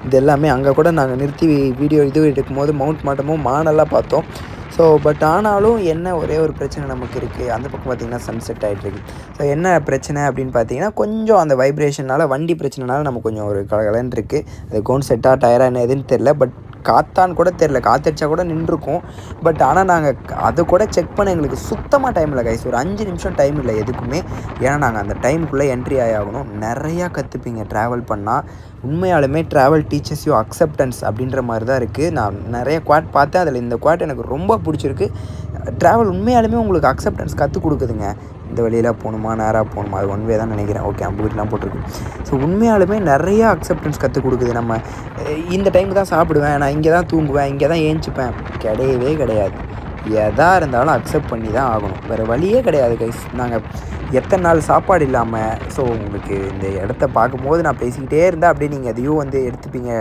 இது எல்லாமே அங்கே கூட நாங்கள் நிறுத்தி வீடியோ எடுக்கும்போது மவுண்ட் மாட்டமும் மானெல்லாம் பார்த்தோம். ஸோ பட் ஆனாலும் என்ன ஒரே ஒரு பிரச்சனை நமக்கு இருக்குது. அந்த பக்கம் பார்த்திங்கன்னா சன்செட் ஆகிட்டுருக்கு. ஸோ என்ன பிரச்சனை அப்படின்னு பார்த்தீங்கன்னா, கொஞ்சம் அந்த வைப்ரேஷனால் வண்டி பிரச்சனைனால நமக்கு கொஞ்சம் ஒரு கலகலன்னு இருக்குது. அது கோன் செட்டா டயரா என்ன எதுன்னு தெரில. பட் காத்தான்னு கூட தெரில, காற்றடிச்சா கூட நின்றுருக்கும். பட் ஆனால் நாங்கள் அதை கூட செக் பண்ண எங்களுக்கு சுத்தமாக டைம் இல்லை கைஸ். ஒரு 5 நிமிஷம் டைம் இல்லை எதுக்குமே. ஏன்னா நாங்கள் அந்த டைமுக்குள்ளே என்ட்ரி ஆகணும். நிறையா கற்றுப்பீங்க ட்ராவல் பண்ணால். உண்மையாலுமே ட்ராவல் டீச்சர்ஸ் யூ அக்செப்டன்ஸ் அப்படின்ற மாதிரி தான் இருக்குது. நான் நிறைய குவாட் பார்த்தேன். அதில் இந்த குவாட் எனக்கு ரொம்ப பிடிச்சிருக்கு. ட்ராவல் உண்மையாலுமே உங்களுக்கு அக்செப்டன்ஸ் கற்றுக் கொடுக்குதுங்க. இந்த வழியில் போகணுமா, நேராக போகணுமா, அது ஒன் வே தான் நினைக்கிறேன். ஓகே, அம்புகிட்டலாம் போட்டிருக்கு. ஸோ உண்மையாலுமே நிறையா அக்செப்டன்ஸ் கற்றுக் கொடுக்குது. நம்ம இந்த டைமுக்கு தான் சாப்பிடுவேன், நான் இங்கே தான் தூங்குவேன், இங்கே தான் ஏஞ்சிப்பேன், கிடையவே கிடையாது. எதாக இருந்தாலும் அக்செப்ட் பண்ணி தான் ஆகணும். வேறு வழியே கிடையாது கைஸ். நாங்கள் எத்தனை நாள் சாப்பாடு இல்லாமல். ஸோ உங்களுக்கு இந்த இடத்த பார்க்கும்போது நான் பேசிக்கிட்டே இருந்தால் அப்படியே நீங்கள் எதையும் எடுத்துப்பீங்க.